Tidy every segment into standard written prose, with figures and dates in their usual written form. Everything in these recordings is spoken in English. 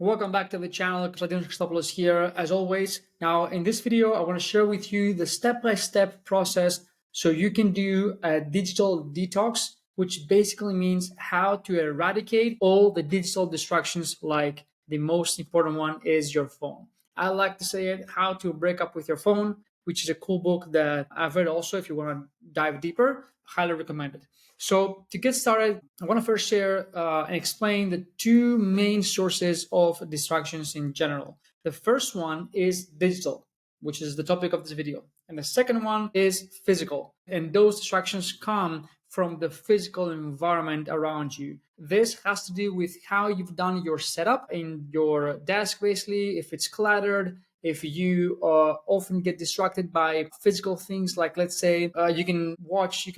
Welcome back to the channel. Konstantinos Christopoulos here, as always. Now, in this video, I want to share with you the step-by-step process so you can do a digital detox, which basically means how to eradicate all the digital distractions, like the most important one is your phone. I like to say it, How to Break Up with Your Phone, which is a cool book that I've read also. If you want to dive deeper, highly recommend it. So to get started, I want to first share and explain the two main sources of distractions in general. The first one is digital, which is the topic of this video. And the second one is physical. And those distractions come from the physical environment around you. This has to do with how you've done your setup in your desk, basically, if it's cluttered, if you often get distracted by physical things, like let's say you can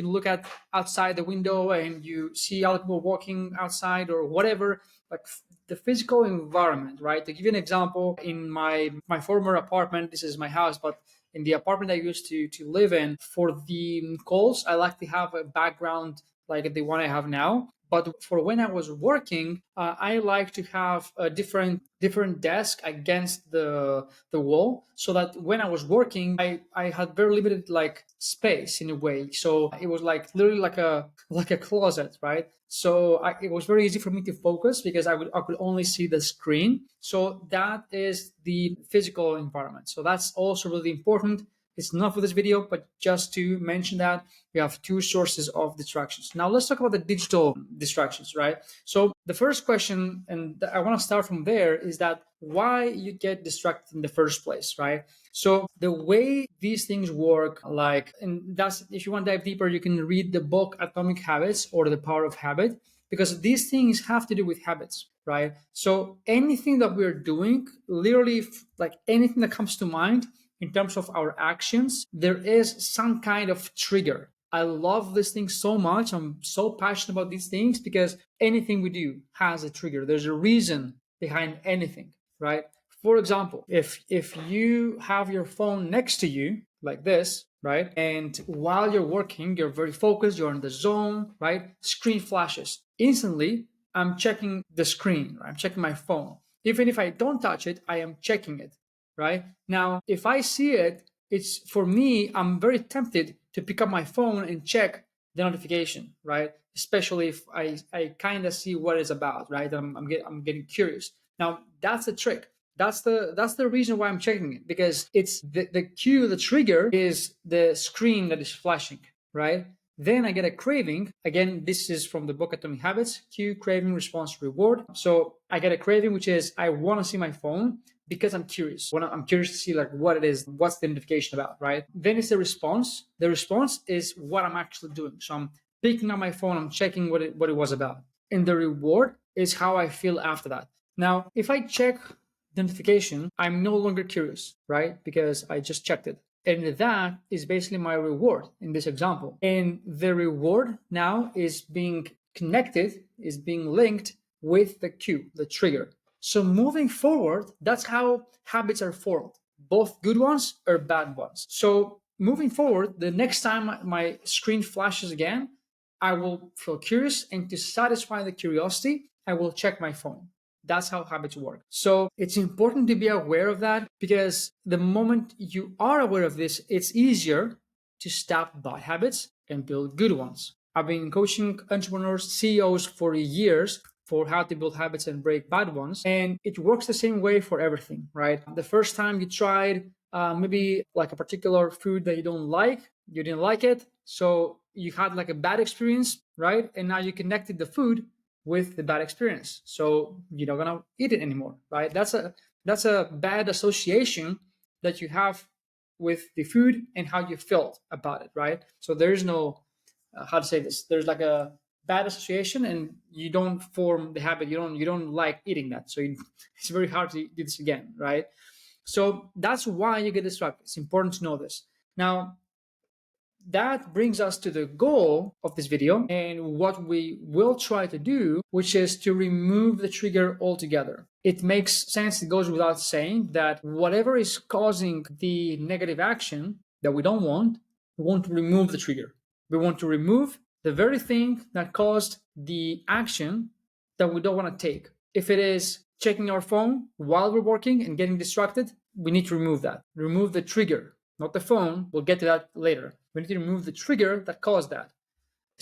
look at outside the window and you see other people walking outside or whatever, like the physical environment, right? To give you an example, in my former apartment, this is my house, but in the apartment I used to live in, for the calls, I like to have a background like the one I have now. But for when I was working, I like to have a different desk against the wall, so that when I was working, I had very limited like space in a way. So it was like literally like a closet, right? So it was very easy for me to focus because I could only see the screen. So that is the physical environment. So that's also really important. It's not for this video, but just to mention that we have two sources of distractions. Now let's talk about the digital distractions, right? So the first question, and I want to start from there, is that why you get distracted in the first place, right? So the way these things work, and that's, if you want to dive deeper, you can read the book Atomic Habits or The Power of Habit, because these things have to do with habits, right? So anything that we're doing, literally like anything that comes to mind, in terms of our actions, there is some kind of trigger. I love this thing so much. I'm so passionate about these things because anything we do has a trigger. There's a reason behind anything, right? For example, if you have your phone next to you like this, right? And while you're working, you're very focused, you're in the zone, right? Screen flashes. Instantly, I'm checking the screen, right? I'm checking my phone. Even if I don't touch it, I am checking it, right? Now, if I see it, it's for me, I'm very tempted to pick up my phone and check the notification, right? Especially if I kind of see what it's about, right? I'm getting curious. Now, that's the trick. That's the reason why I'm checking it, because it's the cue, the trigger is the screen that is flashing, right? Then I get a craving. Again, this is from the book Atomic Habits: cue, craving, response, reward. So I get a craving, which is I want to see my phone because I'm curious. I'm curious to see like what it is, what's the notification about, right? Then it's the response. The response is what I'm actually doing. So I'm picking up my phone, I'm checking what it was about. And the reward is how I feel after that. Now, if I check the notification, I'm no longer curious, right? Because I just checked it. And that is basically my reward in this example. And the reward now is being connected, is being linked with the cue, the trigger. So moving forward, that's how habits are formed, both good ones or bad ones. So moving forward, the next time my screen flashes again, I will feel curious, and to satisfy the curiosity, I will check my phone. That's how habits work. So it's important to be aware of that, because the moment you are aware of this, it's easier to stop bad habits and build good ones. I've been coaching entrepreneurs, CEOs for years for how to build habits and break bad ones. And it works the same way for everything, right? The first time you tried maybe like a particular food that you don't like, you didn't like it. So you had like a bad experience, right? And now you connected the food with the bad experience. So you're not gonna eat it anymore, right? That's a bad association that you have with the food and how you felt about it, right? So there's no how to say this. There's like a bad association, and you don't form the habit. You don't like eating that. So it's very hard to do this again, right? So that's why you get distracted. It's important to know this. Now, that brings us to the goal of this video and what we will try to do, which is to remove the trigger altogether. It makes sense, it goes without saying, that whatever is causing the negative action that we don't want, we want to remove the trigger. We want to remove the very thing that caused the action that we don't want to take. If it is checking our phone while we're working and getting distracted, we need to remove that. Remove the trigger, not the phone. We'll get to that later. We need to remove the trigger that caused that.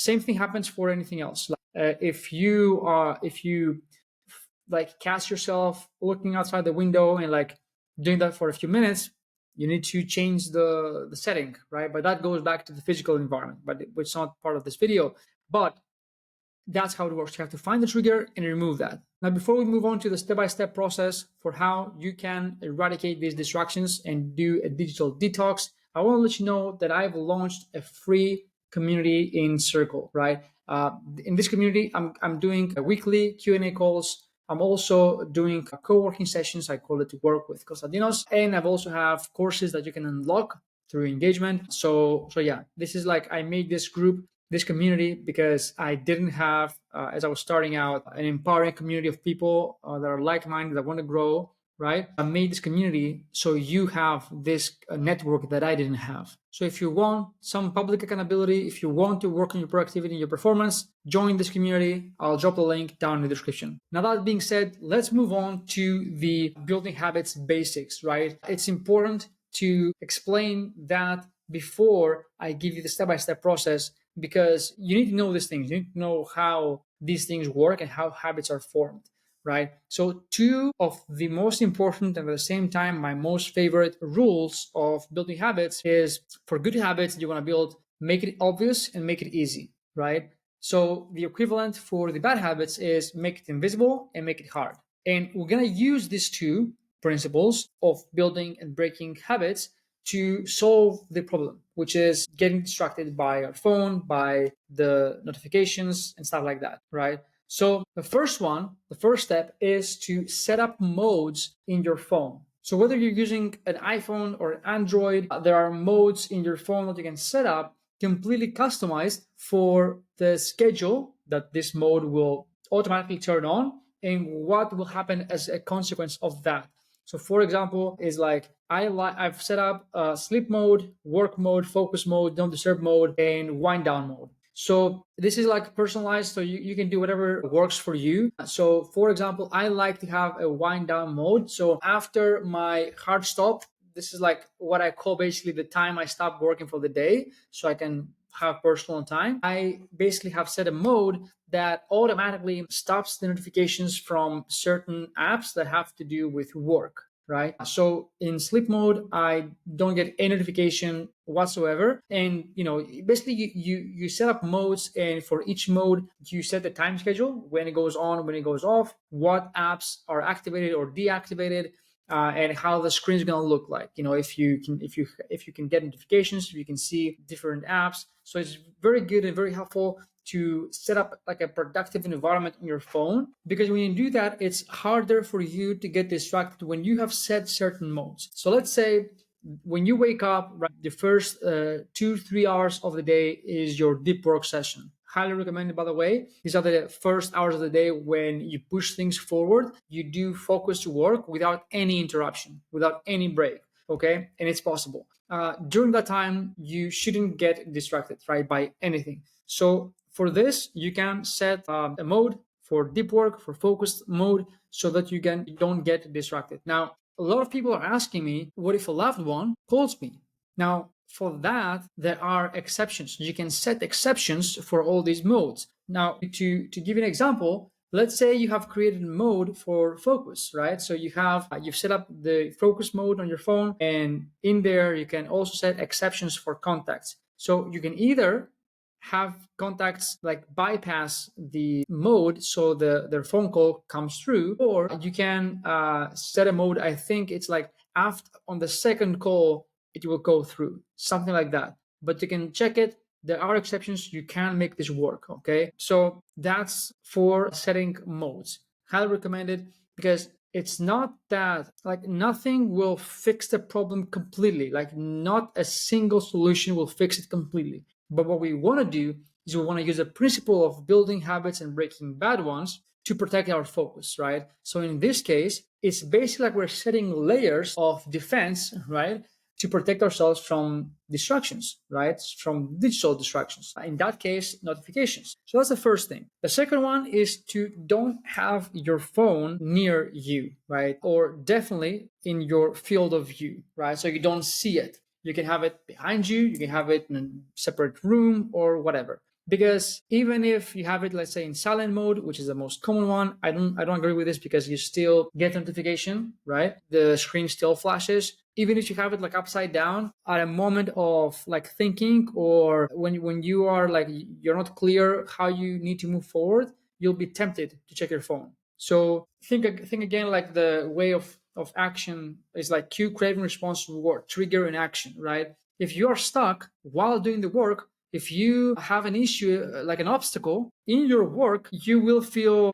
Same thing happens for anything else. If you like catch yourself looking outside the window and like doing that for a few minutes, you need to change the setting, right? But that goes back to the physical environment, but it's not part of this video. But that's how it works. You have to find the trigger and remove that. Now, before we move on to the step-by-step process for how you can eradicate these distractions and do a digital detox, I want to let you know that I've launched a free community in Circle, right? In this community, I'm doing weekly Q&A calls. I'm also doing co-working sessions. I call it to work with Constantinos. And I've also have courses that you can unlock through engagement. So yeah, this is like, I made this group, this community, because I didn't have, as I was starting out, an empowering community of people that are like-minded, that want to grow, right? I made this community so you have this network that I didn't have. So if you want some public accountability, if you want to work on your productivity and your performance, join this community. I'll drop the link down in the description. Now, that being said, let's move on to the building habits basics, right? It's important to explain that before I give you the step-by-step process, because you need to know these things. You need to know how these things work and how habits are formed, right? So two of the most important and at the same time my most favorite rules of building habits is, for good habits you want to build, make it obvious and make it easy, right? So the equivalent for the bad habits is make it invisible and make it hard. And we're going to use these two principles of building and breaking habits to solve the problem, which is getting distracted by our phone, by the notifications and stuff like that, right? So the first step is to set up modes in your phone. So whether you're using an iPhone or Android, there are modes in your phone that you can set up completely customized for the schedule that this mode will automatically turn on and what will happen as a consequence of that. So for example, is like I've set up sleep mode, work mode, focus mode, don't disturb mode, and wind down mode. So this is like personalized, so you can do whatever works for you. So for example, I like to have a wind down mode. So after my hard stop, this is like what I call basically the time I stop working for the day, so I can have personal time. I basically have set a mode that automatically stops the notifications from certain apps that have to do with work, right? So in sleep mode, I don't get any notification whatsoever. And basically you set up modes, and for each mode you set the time schedule, when it goes on, when it goes off, what apps are activated or deactivated, and how the screen is going to look like. If you can get notifications, if you can see different apps. So it's very good and very helpful to set up like a productive environment on your phone, because when you do that, it's harder for you to get distracted when you have set certain modes. So let's say when you wake up, right, the first 2-3 hours of the day is your deep work session. Highly recommended, by the way. These are the first hours of the day when you push things forward. You do focused work without any interruption, without any break, okay? And it's possible. During that time, you shouldn't get distracted, right, by anything. So for this, you can set a mode for deep work, for focused mode, so that you don't get distracted. Now, a lot of people are asking me, what if a loved one calls me? Now, for that, there are exceptions. You can set exceptions for all these modes. Now, to give you an example, let's say you have created a mode for focus, right? So you've set up the focus mode on your phone, and in there you can also set exceptions for contacts. So you can either have contacts like bypass the mode so their phone call comes through, or you can set a mode, I think it's like after on the second call it will go through, something like that. But you can check it. There are exceptions. You can make this work, okay? So that's for setting modes. Highly recommended, because it's not that, like, nothing will fix the problem completely. Like, not a single solution will fix it completely. But what we want to do is we want to use the principle of building habits and breaking bad ones to protect our focus, right? So in this case, it's basically like we're setting layers of defense, right, to protect ourselves from distractions, right? From digital distractions. In that case, notifications. So that's the first thing. The second one is to don't have your phone near you, right? Or definitely in your field of view, right? So you don't see it. You can have it behind you, you can have it in a separate room or whatever. Because even if you have it, let's say in silent mode, which is the most common one, I don't agree with this because you still get notification, right? The screen still flashes. Even if you have it like upside down at a moment of like thinking, or when you are like you're not clear how you need to move forward, you'll be tempted to check your phone. So think again, like the way of action is like cue, craving, response, reward, trigger, and action, right? If you are stuck while doing the work, if you have an issue like an obstacle in your work, you will feel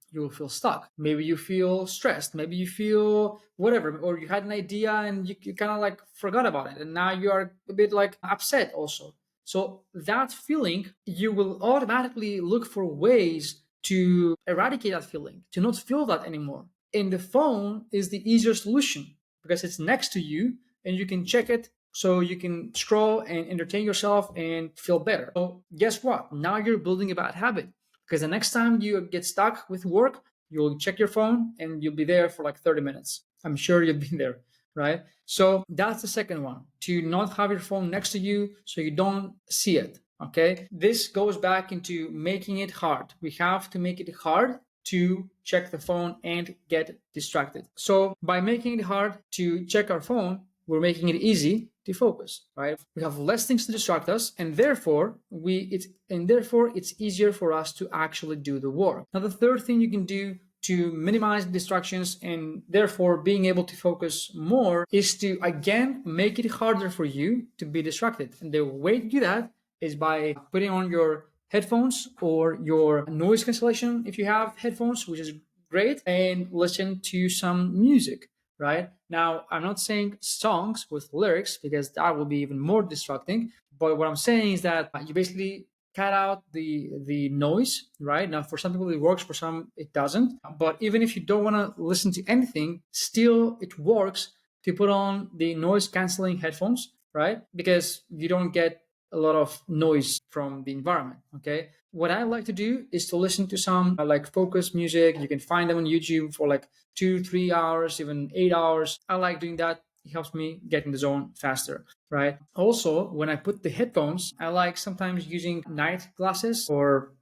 stuck. Maybe you feel stressed, maybe you feel whatever, or you had an idea and you kind of like forgot about it, and now you are a bit like upset also. So that feeling, you will automatically look for ways to eradicate that feeling, to not feel that anymore. And the phone is the easier solution because it's next to you and you can check it, so you can scroll and entertain yourself and feel better. So guess what? Now you're building a bad habit, because the next time you get stuck with work, you'll check your phone and you'll be there for like 30 minutes. I'm sure you've been there, right? So that's the second one, to not have your phone next to you so you don't see it. Okay. This goes back into making it hard. We have to make it hard to check the phone and get distracted. So by making it hard to check our phone, we're making it easy to focus, right? We have less things to distract us, and therefore it's easier for us to actually do the work. Now, the third thing you can do to minimize distractions and therefore being able to focus more is to again make it harder for you to be distracted. And the way to do that is by putting on your headphones or your noise cancellation if you have headphones, which is great, and listen to some music. Right? Now, I'm not saying songs with lyrics because that will be even more distracting. But what I'm saying is that you basically cut out the noise, right? Now, for some people it works, for some it doesn't. But even if you don't want to listen to anything, still it works to put on the noise canceling headphones, right? Because you don't get a lot of noise from the environment. Okay. What I like to do is to listen to some like focus music. You can find them on YouTube for like 2-3 hours, even 8 hours. I like doing that. It helps me get in the zone faster, right? Also, when I put the headphones, I like sometimes using night glasses, or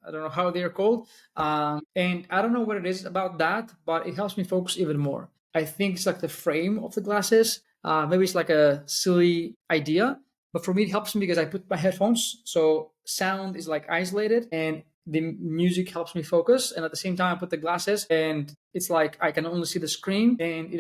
I don't know how they're called. And I don't know what it is about that, but it helps me focus even more. I think it's like the frame of the glasses. Maybe it's like a silly idea, but for me, it helps me because I put my headphones, so sound is like isolated and the music helps me focus. And at the same time, I put the glasses and it's like I can only see the screen, and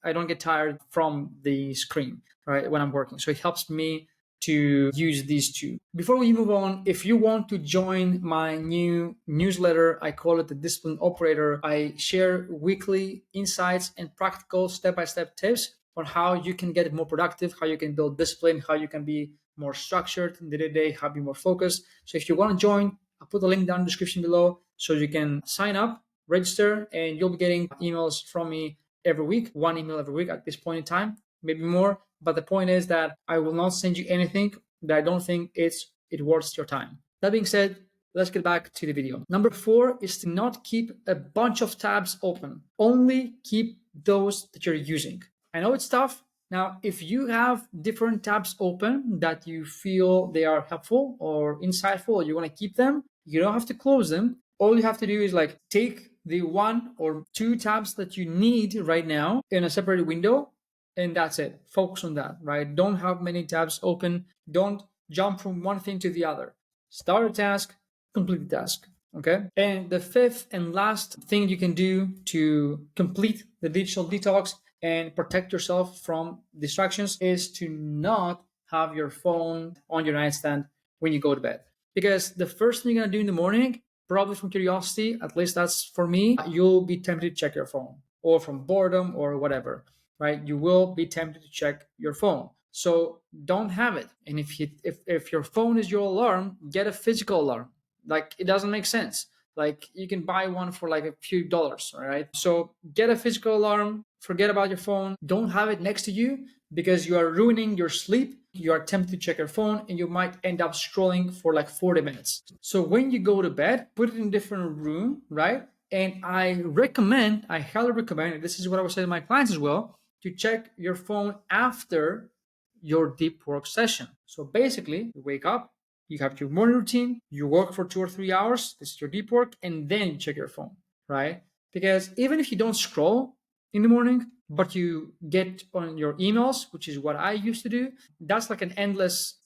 I don't get tired from the screen, right, when I'm working. So it helps me to use these two. Before we move on, if you want to join my new newsletter, I call it the Discipline Operator. I share weekly insights and practical step-by-step tips on how you can get more productive, how you can build discipline, how you can be more structured in the day-to-day, how to be more focused. So if you want to join, I'll put the link down in the description below so you can sign up, register, and you'll be getting emails from me every week, one email every week at this point in time, maybe more. But the point is that I will not send you anything that I don't think it worth your time. That being said, let's get back to the video. Number 4 is to not keep a bunch of tabs open. Only keep those that you're using. I know it's tough. Now, if you have different tabs open that you feel they are helpful or insightful, or you want to keep them, you don't have to close them. All you have to do is like take the 1 or 2 tabs that you need right now in a separate window, and that's it. Focus on that, right? Don't have many tabs open. Don't jump from one thing to the other. Start a task, complete the task, okay? And the 5th and last thing you can do to complete the digital detox and protect yourself from distractions is to not have your phone on your nightstand when you go to bed. Because the first thing you're gonna do in the morning, probably from curiosity, at least that's for me, you'll be tempted to check your phone, or from boredom or whatever, right? You will be tempted to check your phone. So don't have it. And if your phone is your alarm, get a physical alarm. Like, it doesn't make sense. Like you can buy one for like a few dollars, all right? So get a physical alarm, forget about your phone, don't have it next to you because you are ruining your sleep. You are tempted to check your phone and you might end up scrolling for like 40 minutes. So when you go to bed, put it in a different room, right? And I highly recommend, and this is what I would say to my clients as well, to check your phone after your deep work session. So basically, you wake up, you have your morning routine, you work for 2 or 3 hours, this is your deep work, and then you check your phone, right? Because even if you don't scroll in the morning, but you get on your emails, which is what I used to do, that's like an endless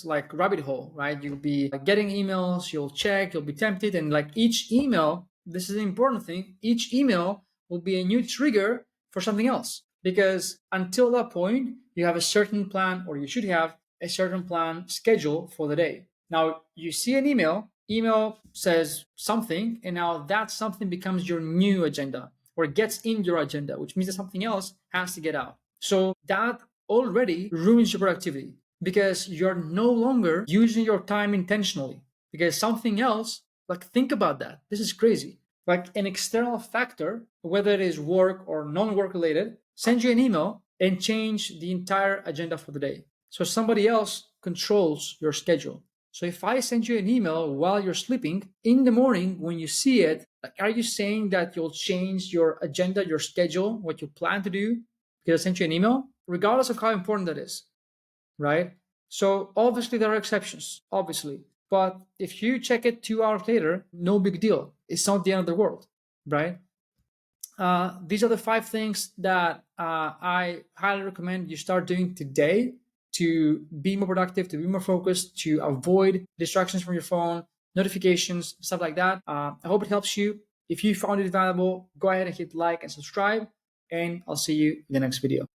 like rabbit hole, right? You'll be getting emails, you'll check, you'll be tempted, and like each email, this is an important thing, each email will be a new trigger for something else. Because until that point, you have a certain plan, or you should have a certain plan schedule for the day. Now you see an email says something, and now that something becomes your new agenda or gets in your agenda, which means that something else has to get out. So that already ruins your productivity because you're no longer using your time intentionally because something else, like think about that. This is crazy. Like an external factor, whether it is work or non-work related, send you an email and change the entire agenda for the day. So somebody else controls your schedule. So if I send you an email while you're sleeping, in the morning when you see it, like, are you saying that you'll change your agenda, your schedule, what you plan to do because I sent you an email? Regardless of how important that is, right? So obviously there are exceptions, obviously. But if you check it 2 hours later, no big deal. It's not the end of the world, right? These are the 5 things that I highly recommend you start doing today to be more productive, to be more focused, to avoid distractions from your phone, notifications, stuff like that. I hope it helps you. If you found it valuable, go ahead and hit like and subscribe, and I'll see you in the next video.